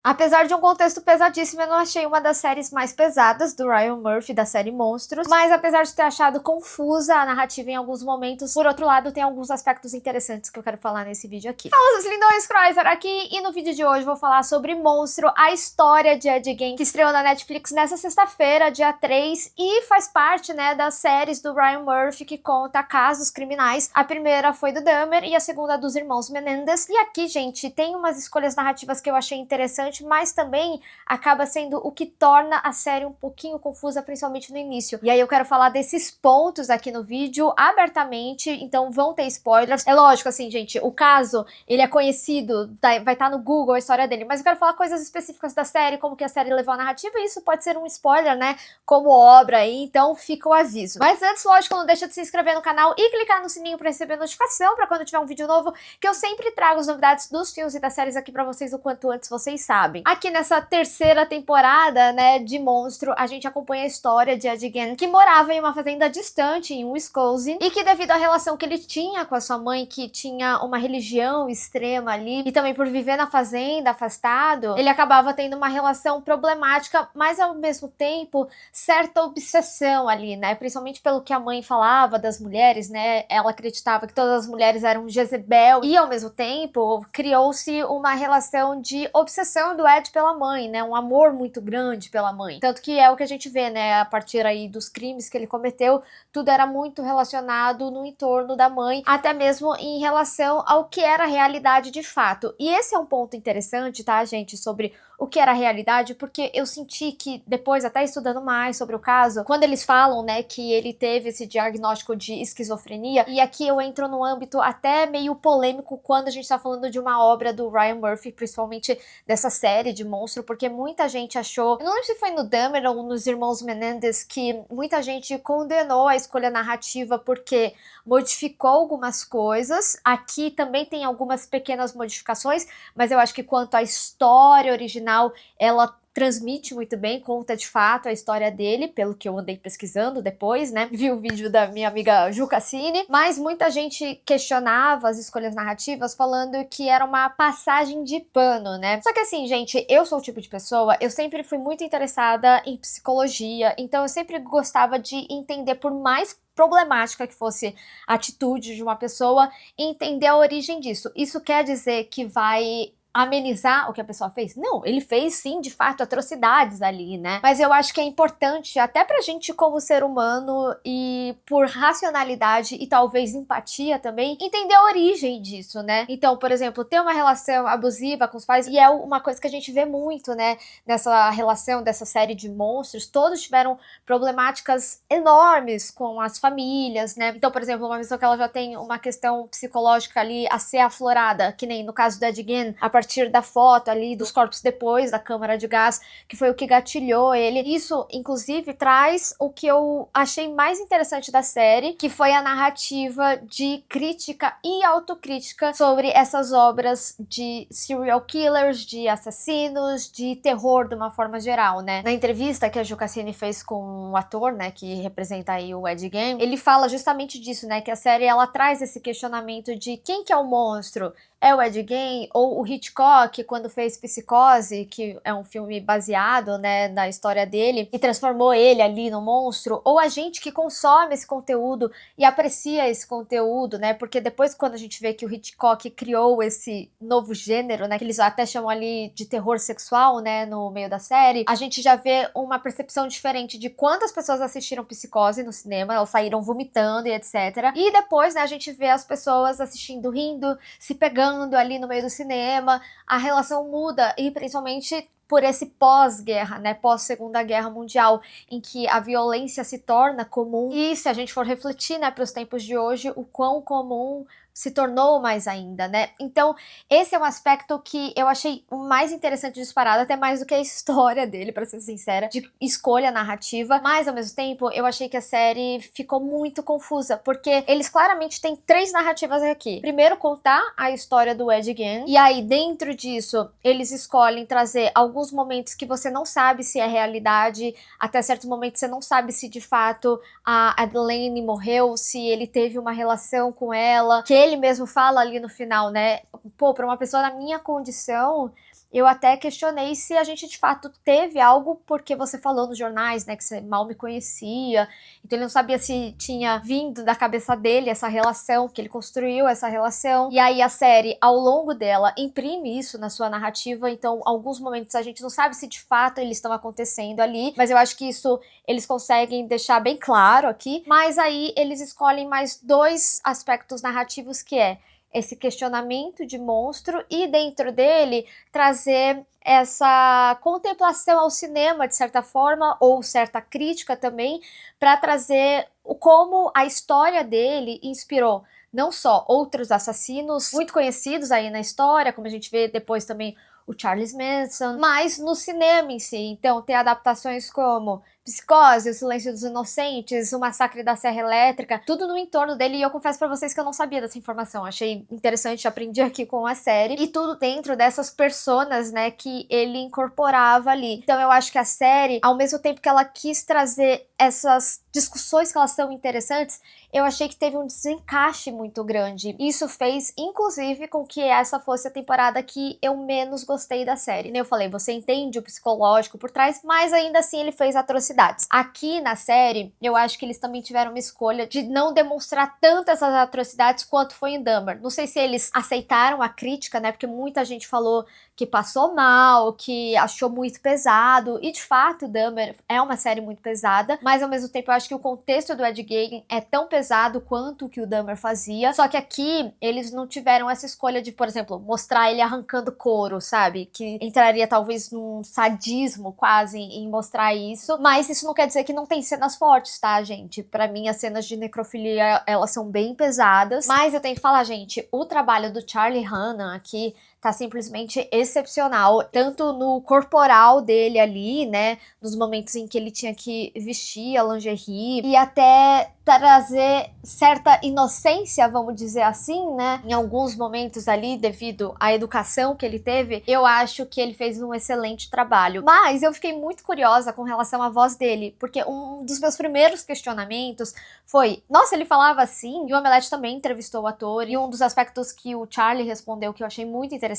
Apesar de um contexto pesadíssimo, eu não achei uma das séries mais pesadas do Ryan Murphy, da série Monstros, mas apesar de ter achado confusa a narrativa em alguns momentos, por outro lado, tem alguns aspectos interessantes que eu quero falar nesse vídeo aqui. Fala, seus lindões, Chrysler aqui, e no vídeo de hoje vou falar sobre Monstro, a história de Ed Gein, que estreou na Netflix nessa sexta-feira, dia 3, e faz parte, né, das séries do Ryan Murphy que conta casos criminais. A primeira foi do Dahmer e a segunda dos irmãos Menendez. E aqui, gente, tem umas escolhas narrativas que eu achei interessantes, mas também acaba sendo o que torna a série um pouquinho confusa, principalmente no início. E aí eu quero falar desses pontos aqui no vídeo abertamente, então vão ter spoilers. É lógico, assim, gente, o caso, ele é conhecido, vai estar no Google a história dele, mas eu quero falar coisas específicas da série, como que a série levou a narrativa, e isso pode ser um spoiler, né, como obra aí, então fica o aviso. Mas antes, lógico, não deixa de se inscrever no canal e clicar no sininho pra receber notificação pra quando tiver um vídeo novo, que eu sempre trago as novidades dos filmes e das séries aqui pra vocês o quanto antes vocês sabem. Aqui nessa terceira temporada, né, de Monstro, a gente acompanha a história de Ed Gein, que morava em uma fazenda distante, em Wisconsin, e que devido à relação que ele tinha com a sua mãe, que tinha uma religião extrema ali, e também por viver na fazenda, afastado, ele acabava tendo uma relação problemática, mas ao mesmo tempo, certa obsessão ali, né, principalmente pelo que a mãe falava das mulheres, né, ela acreditava que todas as mulheres eram Jezebel, e ao mesmo tempo, criou-se uma relação de obsessão do Ed pela mãe, né, um amor muito grande pela mãe, tanto que é o que a gente vê, né, a partir aí dos crimes que ele cometeu, tudo era muito relacionado no entorno da mãe, até mesmo em relação ao que era a realidade de fato. E esse é um ponto interessante, tá, gente, sobre o que era a realidade, porque eu senti que depois, até estudando mais sobre o caso, quando eles falam, né, que ele teve esse diagnóstico de esquizofrenia, e aqui eu entro num âmbito até meio polêmico quando a gente tá falando de uma obra do Ryan Murphy, principalmente dessa série de Monstro, porque muita gente achou, eu não lembro se foi no Dahmer ou nos Irmãos Menendez, que muita gente condenou a escolha narrativa porque modificou algumas coisas. Aqui também tem algumas pequenas modificações, mas eu acho que quanto à história original, ela transmite muito bem, conta de fato a história dele, pelo que eu andei pesquisando depois, né? Vi o vídeo da minha amiga Ju Cassini, mas muita gente questionava as escolhas narrativas falando que era uma passagem de pano, né? Só que assim, gente, eu sou o tipo de pessoa, eu sempre fui muito interessada em psicologia, então eu sempre gostava de entender, por mais problemática que fosse a atitude de uma pessoa, entender a origem disso. Isso quer dizer que vai amenizar o que a pessoa fez? Não, ele fez sim, de fato, atrocidades ali, né? Mas eu acho que é importante, até pra gente como ser humano e por racionalidade e talvez empatia também, entender a origem disso, né? Então, por exemplo, ter uma relação abusiva com os pais, e é uma coisa que a gente vê muito, né, nessa relação dessa série de monstros, todos tiveram problemáticas enormes com as famílias, né? Então, por exemplo, uma pessoa que ela já tem uma questão psicológica ali a ser aflorada, que nem no caso do Ed Gein, a partir da foto ali dos corpos depois da câmara de gás, que foi o que gatilhou ele. Isso, inclusive, traz o que eu achei mais interessante da série, que foi a narrativa de crítica e autocrítica sobre essas obras de serial killers, de assassinos, de terror de uma forma geral, né? Na entrevista que a Ju Cassini fez com o ator, né, que representa aí o Ed Gein, ele fala justamente disso, né, que a série ela traz esse questionamento de quem que é o monstro? É o Ed Gein ou o Hitchcock, quando fez Psicose, que é um filme baseado, né, na história dele, e transformou ele ali no monstro, ou a gente que consome esse conteúdo e aprecia esse conteúdo, né, porque depois quando a gente vê que o Hitchcock criou esse novo gênero, né, que eles até chamam ali de terror sexual, né, no meio da série, a gente já vê uma percepção diferente de quantas pessoas assistiram Psicose no cinema, elas saíram vomitando e etc. E depois, né, a gente vê as pessoas assistindo, rindo, se pegando ali no meio do cinema, a relação muda, e principalmente por esse pós-guerra, né, pós-Segunda Guerra Mundial, em que a violência se torna comum, e se a gente for refletir, né, para os tempos de hoje, o quão comum se tornou mais ainda, né? Então, esse é um aspecto que eu achei o mais interessante disparado, até mais do que a história dele, pra ser sincera, de escolha narrativa, mas ao mesmo tempo, eu achei que a série ficou muito confusa, porque eles claramente têm três narrativas aqui. Primeiro, contar a história do Ed Gein, e aí dentro disso, eles escolhem trazer alguns momentos que você não sabe se é realidade, até certos momentos você não sabe se de fato a Adelaine morreu, se ele teve uma relação com ela, que ele mesmo fala ali no final, né? Pô, pra uma pessoa na minha condição, eu até questionei se a gente de fato teve algo, porque você falou nos jornais, né, que você mal me conhecia, então ele não sabia se tinha vindo da cabeça dele essa relação, que ele construiu essa relação, e aí a série, ao longo dela, imprime isso na sua narrativa, então alguns momentos a gente não sabe se de fato eles estão acontecendo ali, mas eu acho que isso eles conseguem deixar bem claro aqui, mas aí eles escolhem mais dois aspectos narrativos, que é esse questionamento de monstro e dentro dele trazer essa contemplação ao cinema de certa forma, ou certa crítica também, para trazer como a história dele inspirou não só outros assassinos muito conhecidos aí na história, como a gente vê depois também o Charles Manson, mas no cinema em si. Então tem adaptações como Psicose, O Silêncio dos Inocentes, O Massacre da Serra Elétrica, tudo no entorno dele, e eu confesso pra vocês que eu não sabia dessa informação, achei interessante, aprendi aqui com a série, e tudo dentro dessas personas, né, que ele incorporava ali. Então eu acho que a série, ao mesmo tempo que ela quis trazer essas discussões que elas são interessantes, eu achei que teve um desencaixe muito grande. Isso fez, inclusive, com que essa fosse a temporada que eu menos gostei da série. Eu falei, você entende o psicológico por trás, mas ainda assim ele fez atrocidades. Aqui na série, eu acho que eles também tiveram uma escolha de não demonstrar tanto essas atrocidades quanto foi em Dahmer. Não sei se eles aceitaram a crítica, né, porque muita gente falou que passou mal, que achou muito pesado, e de fato Dahmer é uma série muito pesada, mas ao mesmo tempo eu acho que o contexto do Ed Gein é tão pesado quanto o que o Dahmer fazia, só que aqui eles não tiveram essa escolha de, por exemplo, mostrar ele arrancando couro, sabe? Que entraria talvez num sadismo quase em mostrar isso, mas isso não quer dizer que não tem cenas fortes, tá, gente? Pra mim as cenas de necrofilia, elas são bem pesadas, mas eu tenho que falar, gente, o trabalho do Charlie Hunnam aqui tá simplesmente excepcional, tanto no corporal dele ali, né, nos momentos em que ele tinha que vestir a lingerie, e até trazer certa inocência, vamos dizer assim, né, em alguns momentos ali, devido à educação que ele teve, eu acho que ele fez um excelente trabalho. Mas eu fiquei muito curiosa com relação à voz dele, porque um dos meus primeiros questionamentos foi, nossa, ele falava assim? E o Omelete também entrevistou o ator, e um dos aspectos que o Charlie respondeu que eu achei muito interessante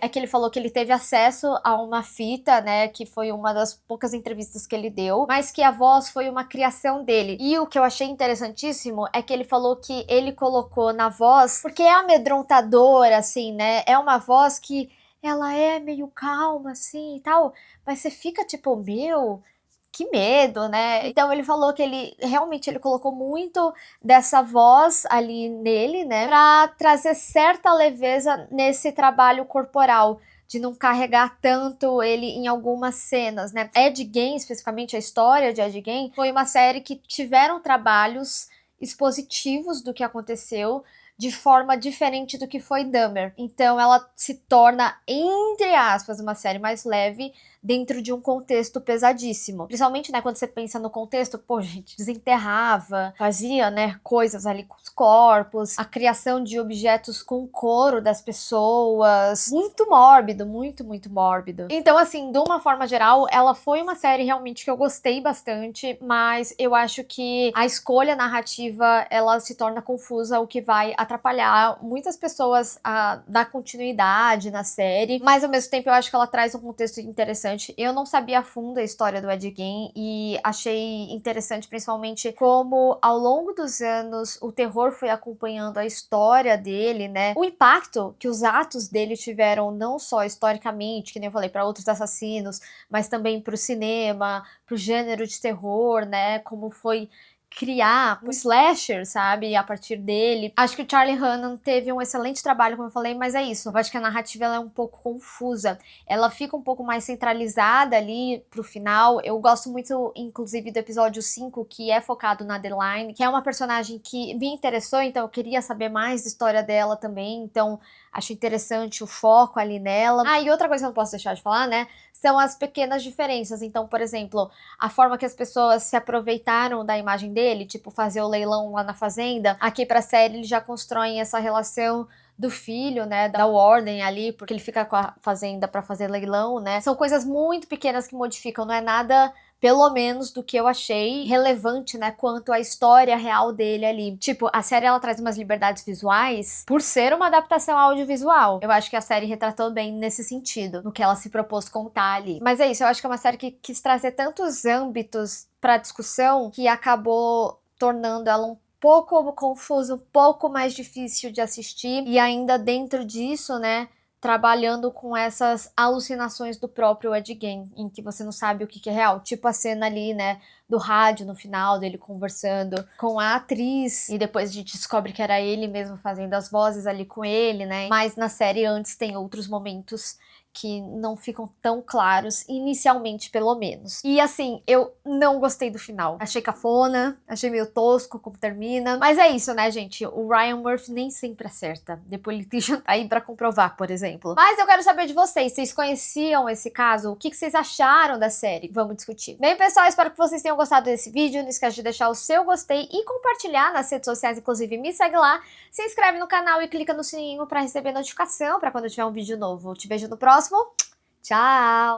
é que ele falou que ele teve acesso a uma fita, né, que foi uma das poucas entrevistas que ele deu, mas que a voz foi uma criação dele. E o que eu achei interessantíssimo é que ele falou que ele colocou na voz, porque é amedrontadora, assim, né, é uma voz que ela é meio calma, assim, e tal, mas você fica tipo, meu, que medo, né? Então ele falou que ele realmente ele colocou muito dessa voz ali nele, né, pra trazer certa leveza nesse trabalho corporal, de não carregar tanto ele em algumas cenas, né? Ed Gein, especificamente a história de Ed Gein, foi uma série que tiveram trabalhos expositivos do que aconteceu de forma diferente do que foi Dahmer. Então ela se torna, entre aspas, uma série mais leve dentro de um contexto pesadíssimo. Principalmente, né, quando você pensa no contexto, pô, gente, desenterrava, fazia, né, coisas ali com os corpos, a criação de objetos com o couro das pessoas. Muito mórbido, muito, muito mórbido. Então, assim, de uma forma geral, ela foi uma série realmente que eu gostei bastante, mas eu acho que a escolha narrativa, ela se torna confusa, o que vai atrapalhar muitas pessoas a dar continuidade na série, mas ao mesmo tempo eu acho que ela traz um contexto interessante. Eu não sabia a fundo a história do Ed Gein e achei interessante principalmente como ao longo dos anos o terror foi acompanhando a história dele, né? O impacto que os atos dele tiveram não só historicamente, que nem eu falei, para outros assassinos, mas também para o cinema, para o gênero de terror, né? Como foi criar um slasher, sabe, a partir dele. Acho que o Charlie Hunnam teve um excelente trabalho, como eu falei, mas é isso. Eu acho que a narrativa ela é um pouco confusa. Ela fica um pouco mais centralizada ali pro final. Eu gosto muito, inclusive, do episódio 5, que é focado na Adeline, que é uma personagem que me interessou, então eu queria saber mais da história dela também, então acho interessante o foco ali nela. Ah, e outra coisa que eu não posso deixar de falar, né, são as pequenas diferenças. Então, por exemplo, a forma que as pessoas se aproveitaram da imagem dele, tipo fazer o leilão lá na fazenda, aqui pra série eles já constroem essa relação do filho, né, da Warden ali, porque ele fica com a fazenda pra fazer leilão, né. São coisas muito pequenas que modificam, não é nada pelo menos do que eu achei relevante, né, quanto à história real dele ali. Tipo, a série ela traz umas liberdades visuais por ser uma adaptação audiovisual. Eu acho que a série retratou bem nesse sentido, no que ela se propôs contar ali. Mas é isso, eu acho que é uma série que quis trazer tantos âmbitos pra discussão que acabou tornando ela um pouco confusa, um pouco mais difícil de assistir, e ainda dentro disso, né, trabalhando com essas alucinações do próprio Ed Gein, em que você não sabe o que é real. Tipo a cena ali, né, do rádio no final, dele conversando com a atriz, e depois a gente descobre que era ele mesmo fazendo as vozes ali com ele, né? Mas na série antes tem outros momentos que não ficam tão claros, inicialmente pelo menos. E assim, eu não gostei do final. Achei cafona, achei meio tosco como termina. Mas é isso, né, gente? O Ryan Murphy nem sempre acerta. The Politician tá aí pra comprovar, por exemplo. Mas eu quero saber de vocês. Vocês conheciam esse caso? O que vocês acharam da série? Vamos discutir. Bem, pessoal, espero que vocês tenham gostado desse vídeo. Não esquece de deixar o seu gostei e compartilhar nas redes sociais, inclusive me segue lá. Se inscreve no canal e clica no sininho pra receber notificação pra quando eu tiver um vídeo novo. Eu te vejo no próximo. Tchau!